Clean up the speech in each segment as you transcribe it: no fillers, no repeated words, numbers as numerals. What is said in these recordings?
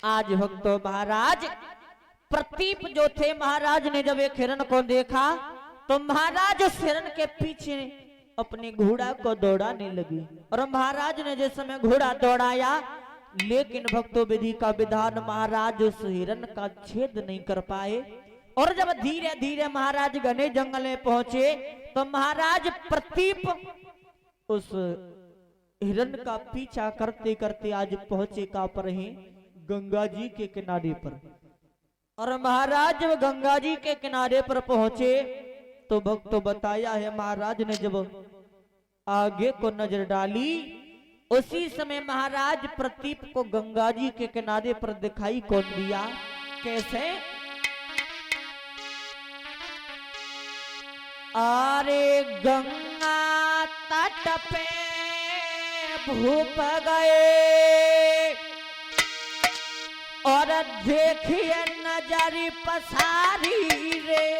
आज भक्तों महाराज प्रतीप जो थे, महाराज ने जब एक हिरण को देखा तो महाराज उस हिरण के पीछे अपने घोड़ा को दौड़ाने लगी। और महाराज ने जिस समय घोड़ा दौड़ाया, लेकिन भक्तों विधि का विधान महाराज उस हिरण का छेद नहीं कर पाए। और जब धीरे धीरे महाराज घने जंगल में पहुंचे तो महाराज प्रतीप उस हिरण का पीछा करते करते आज पहुंचे कहां पर हैं, गंगा जी के किनारे पर। और महाराज जब गंगा जी के किनारे पर पहुंचे तो भक्तों बताया है, महाराज ने जब आगे को नजर डाली, उसी समय महाराज प्रतीप को गंगा जी के किनारे पर दिखाई कौन दिया, कैसे? अरे गंगा तट पे भूप गए और देखिए नजरी पसारी रे,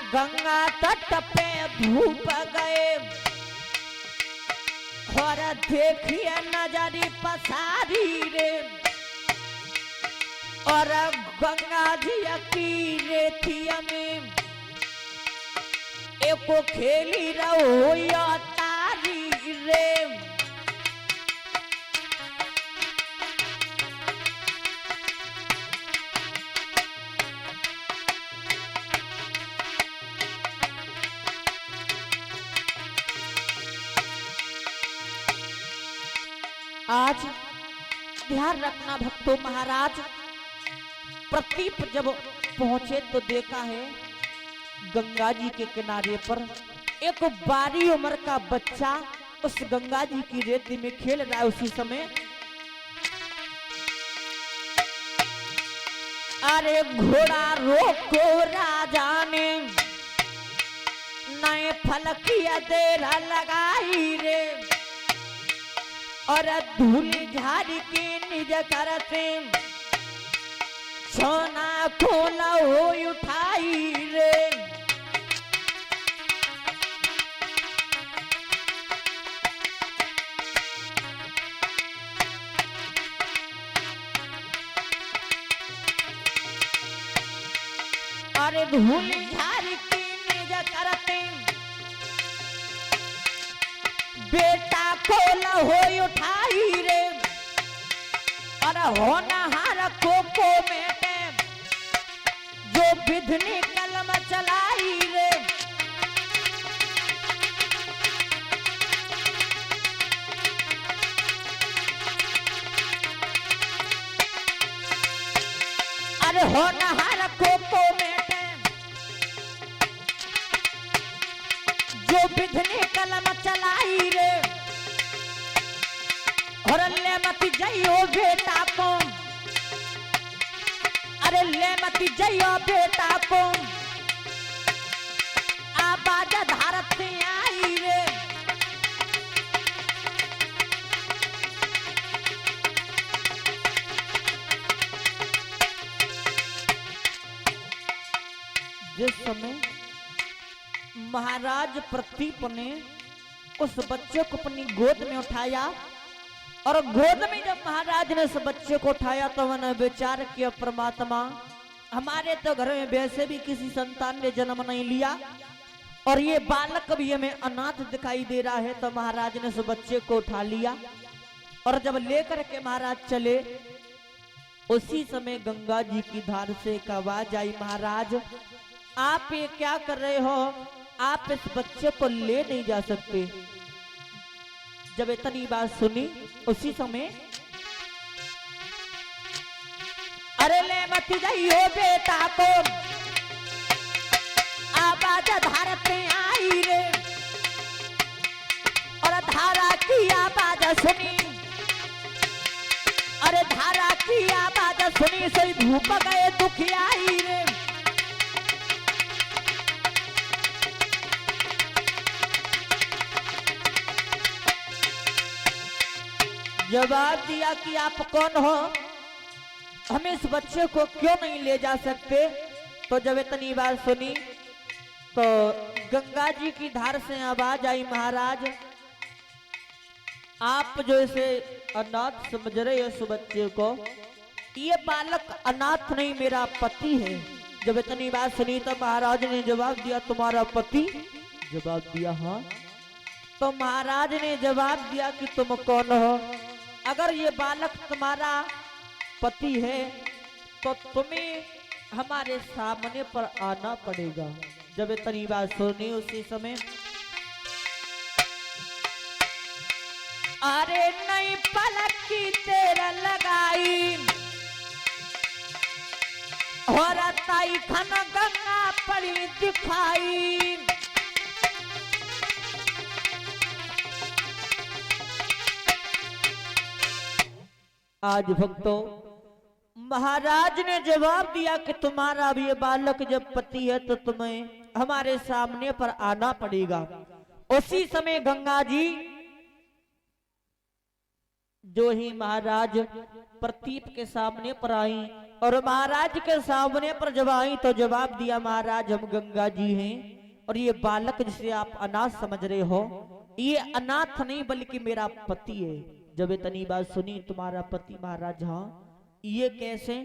गंगा तट पे भूप गए और देखिए नजरी पसारी रे, और गंगा जी की रेतिया में एको खेली रहो या तारी रे। आज ध्यान रखना भक्तों, महाराज प्रतीप जब पहुंचे तो देखा है गंगा जी के किनारे पर एक बारी उम्र का बच्चा उस गंगा जी की रेती में खेल रहा है। उसी समय अरे घोड़ा रोको राजा ने, नए फल की देर लगाई रे, और धूल झाड़ी के निज करते सोना खोला हो उठाई रे। अरे धूल झाड़ी की निज करते बेटा खोला हो उठाई रे, और होनहार को मेटे जो विधनी कलम चलाई रे। अरे होनहार को मेटे जो विधनी कलम चलाई रे, और ले मत जाइयो बेटा को, अरे ले मत जाइयो बेटा को, आवाज धारत से आई रे। जिस समय महाराज प्रतीप ने उस बच्चे को अपनी गोद में उठाया, और गोद में जब महाराज ने उस बच्चे को उठाया तो उन्होंने विचार किया, परमात्मा हमारे तो घर में वैसे भी किसी संतान ने जन्म नहीं लिया, और ये बालक भी हमें अनाथ दिखाई दे रहा है। तो महाराज ने उस बच्चे को उठा लिया, और जब लेकर के महाराज चले, उसी समय गंगा जी की धार से एक आवाज आई, महाराज आप ये क्या कर रहे हो, आप इस बच्चे को ले नहीं जा सकते। जब इतनी बात सुनी, उसी समय अरे ले मत जाइयो बेटा को, आवाज धारत में आई रे, और धारा की आवाज सुनी, अरे धारा की आवाज सुनी सोई भूप गए दुखियाई रे। जवाब दिया कि आप कौन हो, हम इस बच्चे को क्यों नहीं ले जा सकते। तो जब इतनी बात सुनी तो गंगा जी की धार से आवाज आई, महाराज आप जो इसे अनाथ समझ रहे हो, उस बच्चे को, ये बालक अनाथ नहीं, मेरा पति है। जब इतनी बात सुनी तो महाराज ने जवाब दिया, तुम्हारा पति? जवाब दिया हाँ। तो महाराज ने जवाब दिया कि तुम कौन हो? अगर ये बालक तुम्हारा पति है तो तुम्हें हमारे सामने पर आना पड़ेगा। जब इतनी बात सुनी उसी समय, अरे नहीं पलक की तेरा लगाई और ताई खन गंगा पड़ी दिखाई। आज भक्तों महाराज ने जवाब दिया कि तुम्हारा भी ये बालक जब पति है तो तुम्हें हमारे सामने पर आना पड़ेगा। उसी समय गंगा जी जो ही महाराज प्रतीप के सामने पर आई और महाराज के सामने पर जब आई तो जवाब दिया, महाराज हम गंगा जी हैं और ये बालक जिसे आप अनाथ समझ रहे हो ये अनाथ नहीं बल्कि मेरा पति है। जब इतनी बात सुनी, तुम्हारा पति? महाराज हाँ। ये कैसे?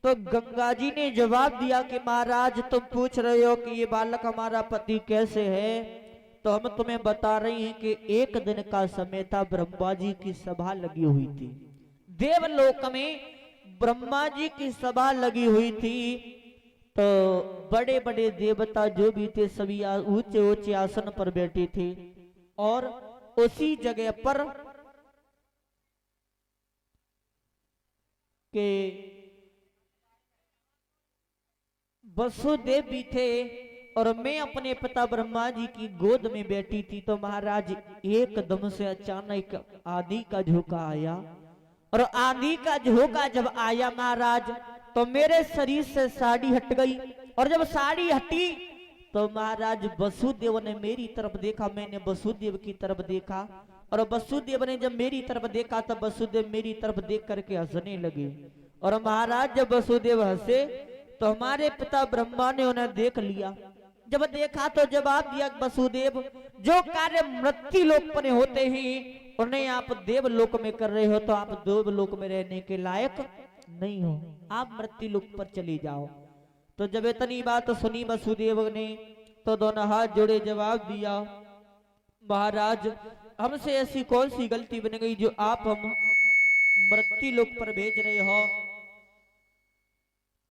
तो गंगा जी ने जवाब दिया कि महाराज तुम पूछ रहे हो कि ये बालक हमारा पति कैसे है, तो हम तुम्हें बता रही हैं कि एक दिन का समय था, ब्रह्मा जी की सभा लगी हुई थी। देवलोक में ब्रह्मा जी की सभा लगी हुई थी। तो बड़े बड़े देवता जो भी थे सभी ऊंचे ऊंचे आसन पर बैठे थे और उसी जगह पर के वसुदेव भी थे और मैं अपने पिता ब्रह्मा जी की गोद में बैठी थी। तो महाराज एकदम से अचानक आंधी का झोंका आया और आंधी का झोंका जब आया महाराज तो मेरे शरीर से साड़ी हट गई और जब साड़ी हटी तो महाराज वसुदेव ने मेरी तरफ देखा, मैंने वसुदेव की तरफ देखा और वसुदेव ने जब मेरी तरफ देखा तब वसुदेव मेरी तरफ देख करके हंसने लगे। और महाराज जब वसुदेव हंसे तो हमारे पिता ब्रह्मा ने उन्हें देख लिया। जब देखा तो जवाब दिया, वसुदेव जो कार्य मृत्यु लोक पर होते हैं उन्हें आप देवलोक में कर रहे हो तो आप देवलोक में रहने के लायक नहीं हो, आप मृत्यु लोक पर चले जाओ। तो जब इतनी बात सुनी वसुदेव ने तो दोनों हाथ जोड़े जवाब दिया, महाराज हमसे ऐसी कौन सी गलती बन गई जो आप हम मृत्यु लोक पर भेज रहे हो?